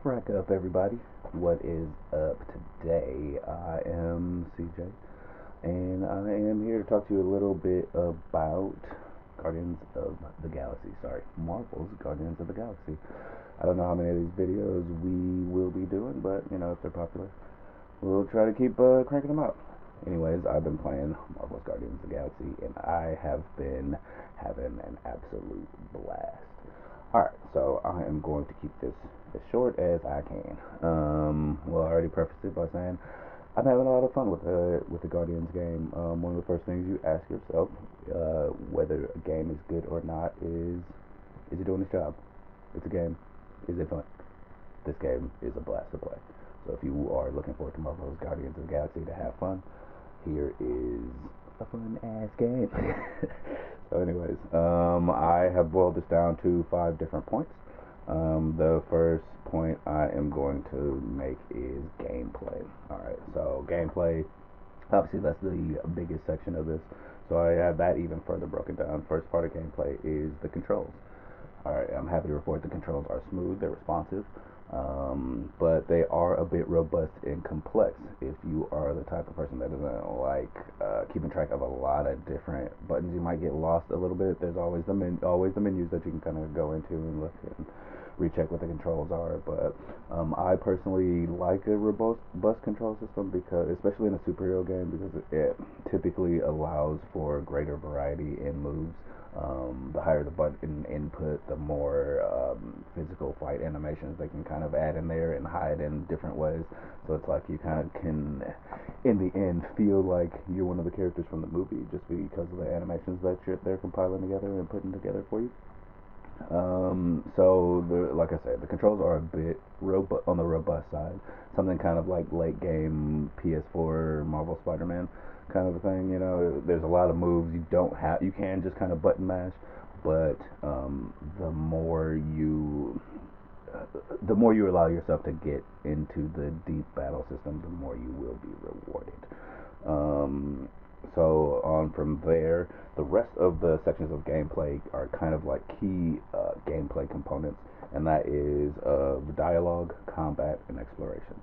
Frack up, everybody. What is up today? I am CJ, and I am here to talk to you a little bit about Guardians of the Galaxy. Sorry, Marvel's Guardians of the Galaxy. I don't know how many of these videos we will be doing, but if they're popular, we'll try to keep cranking them out. Anyways, I've been playing Marvel's Guardians of the Galaxy, and I have been having an absolute blast. Alright, so I am going to keep this as short as I can. Well, I already prefaced it by saying I'm having a lot of fun with the Guardians game. One of the first things you ask yourself, whether a game is good or not, is it doing its job? It's a game. Is it fun? This game is a blast to play. So if you are looking forward to Marvel's Guardians of the Galaxy to have fun, here is a fun ass game. So anyways, I have boiled this down to 5 different points. The first point I am going to make is gameplay. Alright, so gameplay, obviously that's the biggest section of this, so I have that even further broken down. First part of gameplay is the controls. Alright, I'm happy to report the controls are smooth, they're responsive, but they are a bit robust and complex. If you are the type of person that doesn't like keeping track of a lot of different buttons, you might get lost a little bit. There's always the menus that you can kind of go into and look and recheck what the controls are. But I personally like a robust control system, because especially in a superhero game, because it typically allows for greater variety in moves. The higher the button input, the more physical fight animations they can kind of add in there and hide in different ways. So it's like you kind of can, in the end, feel like you're one of the characters from the movie just because of the animations that they're compiling together and putting together for you. Like I said, the controls are a bit on the robust side. Something kind of like late game PS4 Marvel Spider-Man kind of a thing. There's a lot of moves you can just kind of button mash, but the more you allow yourself to get into the deep battle system, the more you will be rewarded. So on from there, the rest of the sections of gameplay are kind of like key gameplay components, and that is dialogue, combat, and exploration.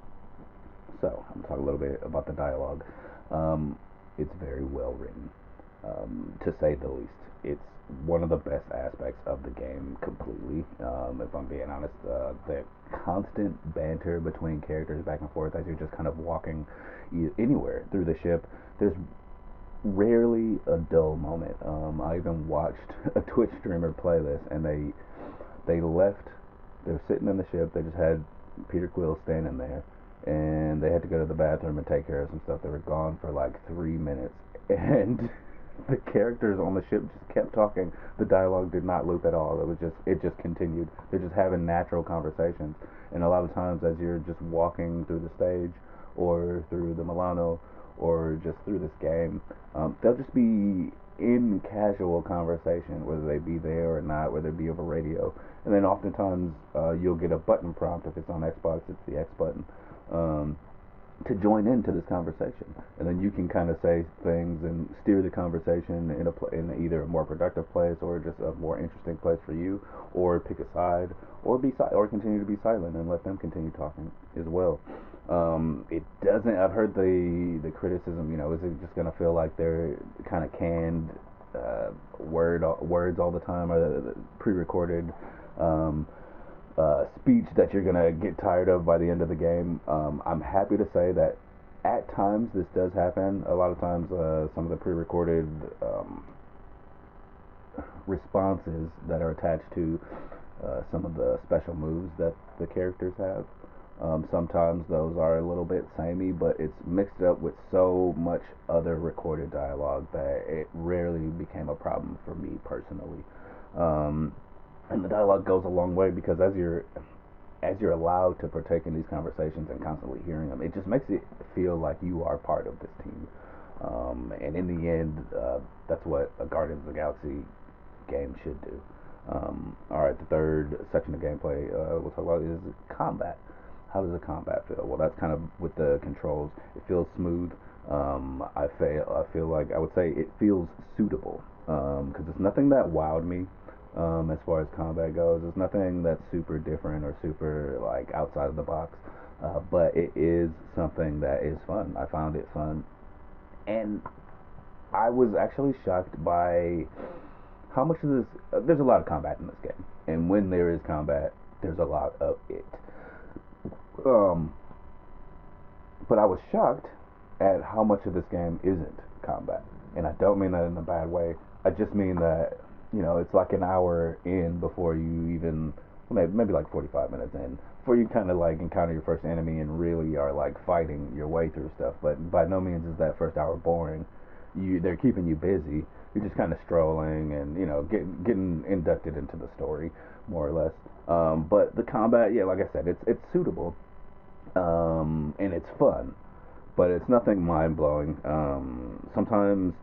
So I'm going to talk a little bit about the dialogue. It's very well written, to say the least. It's one of the best aspects of the game completely. If I'm being honest, the constant banter between characters back and forth as you're just kind of walking anywhere through the ship. There's rarely a dull moment. I even watched a Twitch streamer play this, and they left. They were sitting in the ship. They just had Peter Quill standing there, and they had to go to the bathroom and take care of some stuff. They were gone for like 3 minutes, and the characters on the ship just kept talking. The dialogue did not loop at all. It just continued. They're just having natural conversations, and a lot of times as you're just walking through the stage or through the Milano or just through this game, they'll just be in casual conversation, whether they be there or not, whether it be over radio. And then oftentimes you'll get a button prompt. If it's on Xbox, it's the X button, to join into this conversation, and then you can kind of say things and steer the conversation in either a more productive place or just a more interesting place for you, or pick a side, or or continue to be silent and let them continue talking as well. It doesn't. I've heard the criticism. Is it just gonna feel like they're kind of canned words all the time, or the pre-recorded speech that you're gonna get tired of by the end of the game? I'm happy to say that at times this does happen. A lot of times, some of the pre-recorded responses that are attached to some of the special moves that the characters have. Sometimes those are a little bit samey, but it's mixed up with so much other recorded dialogue that it rarely became a problem for me personally. And the dialogue goes a long way, because as you're allowed to partake in these conversations and constantly hearing them, it just makes it feel like you are part of this team. And in the end, that's what a Guardians of the Galaxy game should do. Alright, the third section of gameplay we'll talk about is combat. How does the combat feel? Well, that's kind of with the controls. It feels smooth. I feel like I would say it feels suitable, because it's nothing that wowed me as far as combat goes. It's nothing that's super different or super like outside of the box, but it is something that is fun. I found it fun, and I was actually shocked by how much of this. There's a lot of combat in this game, and when there is combat, there's a lot of it. Um, but I was shocked at how much of this game isn't combat, and I don't mean that in a bad way. I just mean that it's like an hour in before you even maybe like 45 minutes in before you kind of like encounter your first enemy and really are like fighting your way through stuff. But by no means is that first hour boring. They're keeping you busy. You're just kind of strolling and getting inducted into the story more or less. But the combat, yeah, like I said, it's suitable, and it's fun, but it's nothing mind blowing. Sometimes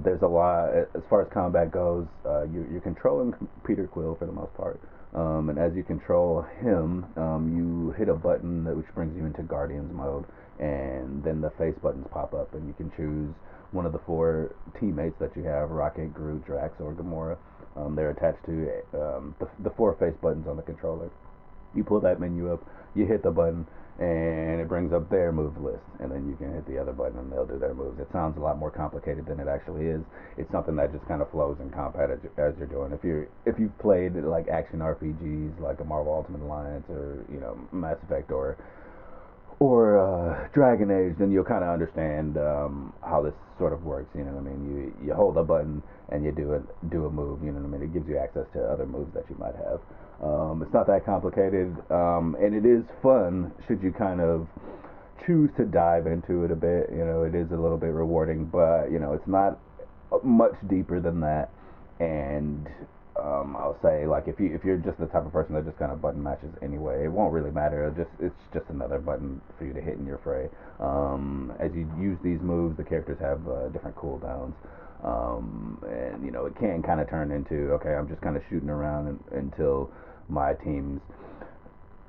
there's a lot as far as combat goes. You're controlling Peter Quill for the most part, and as you control him, you hit a button which brings you into Guardians mode, and then the face buttons pop up, and you can choose one of the four teammates that you have: Rocket, Groot, Drax, or Gamora. They're attached to the four face buttons on the controller. You pull that menu up, you hit the button, and it brings up their move list, and then you can hit the other button and they'll do their moves. It sounds a lot more complicated than it actually is. It's something that just kind of flows in combat as you're doing. If you've played like action RPGs like a Marvel Ultimate Alliance or Mass Effect or Dragon Age, then you'll kind of understand how this sort of works. You know what I mean? You hold a button and you do a move. You know what I mean? It gives you access to other moves that you might have. It's not that complicated, and it is fun. Should you kind of choose to dive into it a bit, it is a little bit rewarding, but it's not much deeper than that. And I'll say, like, if you're just the type of person that just kind of button matches anyway, it won't really matter. It's just another button for you to hit in your fray. As you use these moves, the characters have different cooldowns, and it can kind of turn into, okay, I'm just kind of shooting around until my team's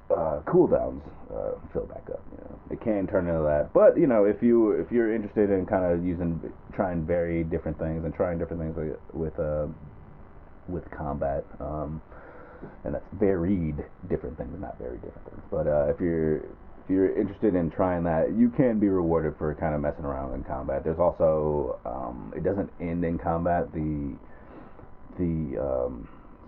cooldowns fill back up. It can turn into that, but if you're interested in kind of trying very different things and trying different things with combat, and that's varied different things, not very different things. But if you're interested in trying that, you can be rewarded for kind of messing around in combat. There's also it doesn't end in combat. The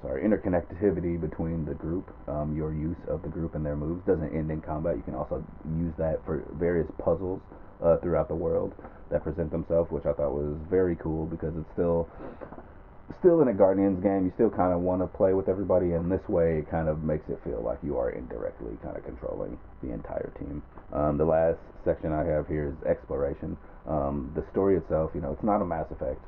interconnectivity between the group, your use of the group and their moves doesn't end in combat. You can also use that for various puzzles throughout the world that present themselves, which I thought was very cool because it's still in a Guardians game. You still kind of want to play with everybody, and this way it kind of makes it feel like you are indirectly kind of controlling the entire team. The last section I have here is exploration. The story itself, it's not a Mass Effect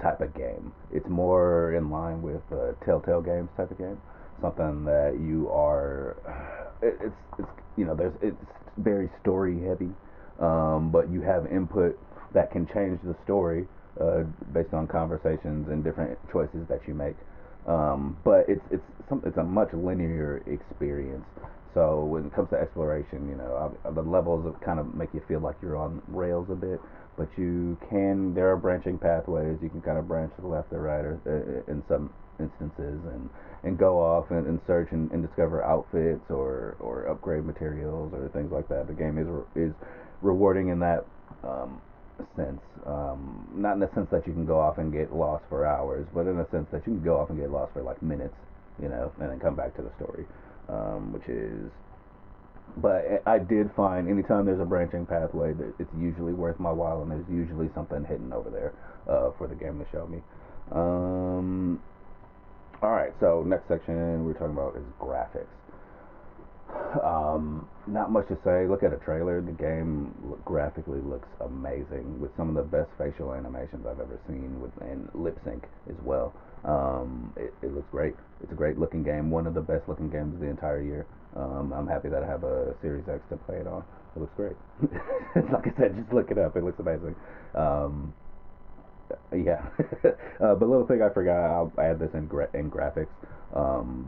type of game. It's more in line with Telltale Games type of game. Something that you are, it's very story heavy, but you have input that can change the story based on conversations and different choices that you make. But it's a much linear experience. So when it comes to exploration, the levels kind of make you feel like you're on rails a bit, but there are branching pathways. You can kind of branch to the left or right, or in some instances, and go off and search and discover outfits or upgrade materials or things like that. The game is rewarding in that sense. Not in the sense that you can go off and get lost for hours, but in the sense that you can go off and get lost for like minutes, and then come back to the story, which is. But I did find anytime there's a branching pathway that it's usually worth my while, and there's usually something hidden over there for the game to show me. Alright, so next section we're talking about is graphics. Not much to say. Look at a trailer. The game graphically looks amazing with some of the best facial animations I've ever seen, and lip sync as well. It looks great. It's a great looking game. One of the best looking games of the entire year. I'm happy that I have a Series X to play it on. It looks great. Like I said, just look it up. It looks amazing. Yeah. But little thing I forgot, I'll add this in graphics,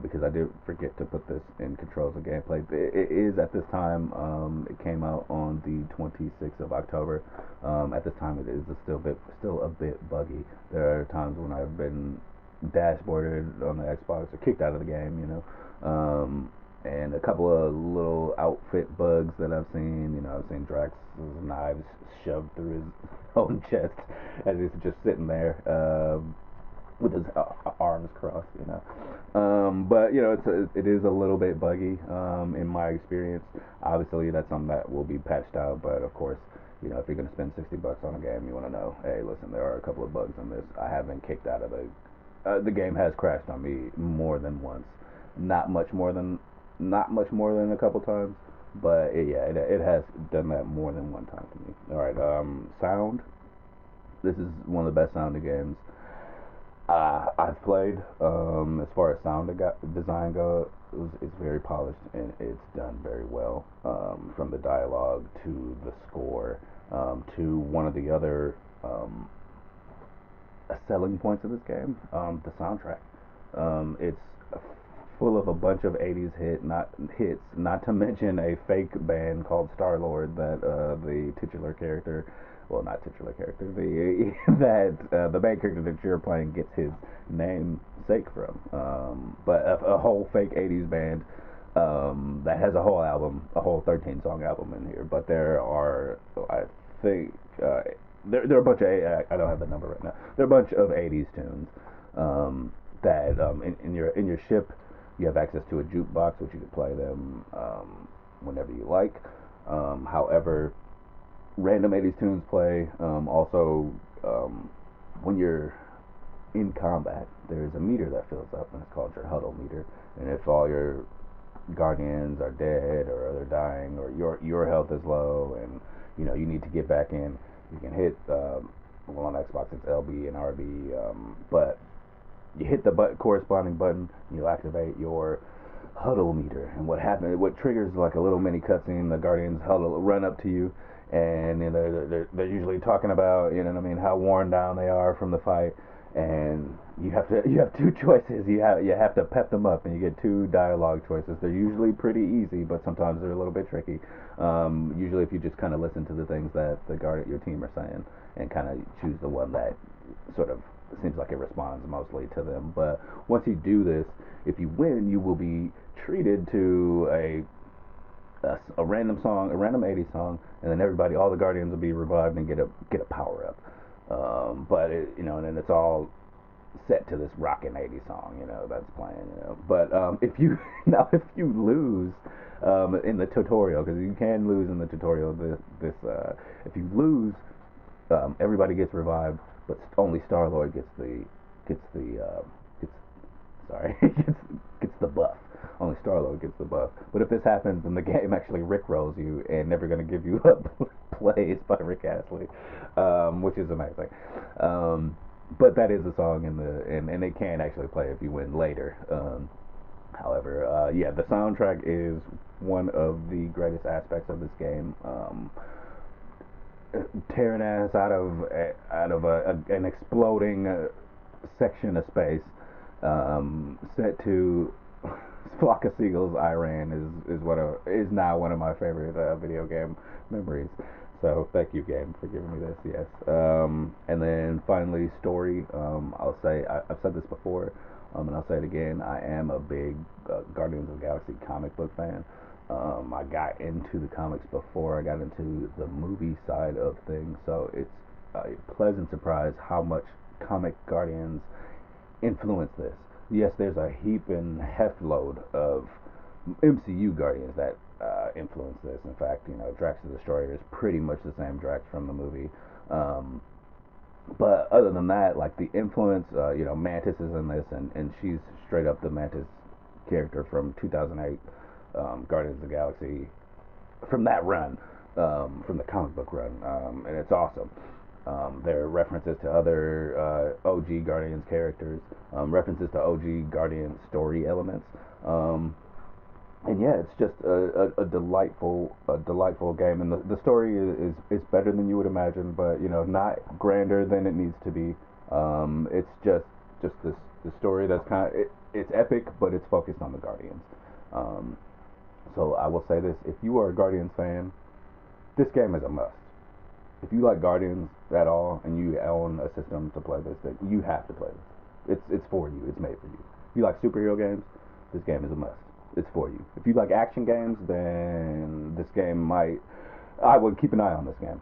because I did forget to put this in controls of gameplay. It is at this time, it came out on the 26th of October. At this time it is still a bit buggy. There are times when I've been dashboarded on the Xbox or kicked out of the game, you know. And a couple of little outfit bugs that I've seen. You know, I've seen Drax's knives shoved through his own chest as he's just sitting there with his arms crossed. You know, but you know, it is a little bit buggy in my experience. Obviously, that's something that will be patched out. But of course, you know, if you're gonna spend $60 on a game, you want to know, hey, listen, there are a couple of bugs in this. I have been kicked out of the game has crashed on me more than once. Not much more than a couple times, but it has done that more than one time to me. All right, sound. This is one of the best sounding games I've played. As far as sound design goes, it's very polished and it's done very well. From the dialogue to the score, to one of the other selling points of this game, the soundtrack. It's full of a bunch of 80s hits, not to mention a fake band called Star-Lord that the titular character, well, not titular character, the that the main character that you're playing gets his namesake from. But a whole fake 80s band that has a whole album, a whole 13-song album in here. But there are, I think, there are a bunch of, I don't have the number right now. There are a bunch of 80s tunes that in your ship you have access to a jukebox, which you can play them whenever you like. However, random 80s tunes play. Also, when you're in combat, there's a meter that fills up, and it's called your Huddle Meter. And if all your guardians are dead or they're dying, or your health is low, and you know you need to get back in, you can hit. Well, on Xbox it's LB and RB, but you hit the corresponding button, and you'll activate your Huddle Meter. And what triggers like a little mini cutscene. The guardians run up to you, and you know, they're usually talking about, you know what I mean, how worn down they are from the fight, and you have two choices. You have to pep them up, and you get two dialogue choices. They're usually pretty easy, but sometimes they're a little bit tricky. Usually, if you just kind of listen to the things that your team are saying, and kind of choose the one that sort of seems like it responds mostly to them. But once you do this, if you win, you will be treated to a random song, a random 80s song, and then all the guardians will be revived and get a power up. But you know, and then it's all set to this rockin' 80s song, you know, that's playing, you know. But if you lose in the tutorial, because you can lose in the tutorial, if you lose, everybody gets revived, but only Star-Lord gets sorry gets the buff. Only Star-Lord gets the buff. But if this happens, then the game actually rickrolls you and never going to give you up plays by Rick Astley, which is amazing. But that is a song and it can actually play if you win later. However, yeah, the soundtrack is one of the greatest aspects of this game. Tearing ass out of an exploding section of space, set to Flock of Seagulls, Iran is now one of my favorite video game memories. So thank you, game, for giving me this. Yes. And then finally, story. I'll say I've said this before, and I'll say it again. I am a big Guardians of the Galaxy comic book fan. I got into the comics before I got into the movie side of things, so it's a pleasant surprise how much comic Guardians influence this. Yes, there's a heap and heft load of MCU Guardians that influence this. In fact, you know, Drax the Destroyer is pretty much the same Drax from the movie. But other than that, like the influence, you know, Mantis is in this, and she's straight up the Mantis character from 2008 Guardians of the Galaxy, from that run, from the comic book run, and it's awesome. There are references to other OG Guardians characters, references to OG Guardian story elements, and yeah, it's just a delightful game. And the story is better than you would imagine, but you know, not grander than it needs to be. It's just the story that's it's epic, but it's focused on the Guardians. So I will say this: if you are a Guardians fan, this game is a must. If you like Guardians at all and you own a system to play this, then you have to play this. It's for you. It's made for you. If you like superhero games, this game is a must. It's for you. If you like action games, then this game might. I would keep an eye on this game.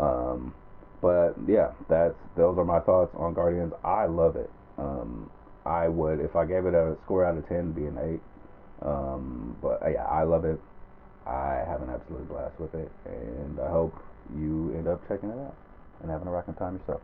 Um, but yeah, those are my thoughts on Guardians. I love it. I would, if I gave it a score out of 10, be an 8. But yeah, I love it. I have an absolute blast with it, and I hope you end up checking it out and having a rocking time yourself.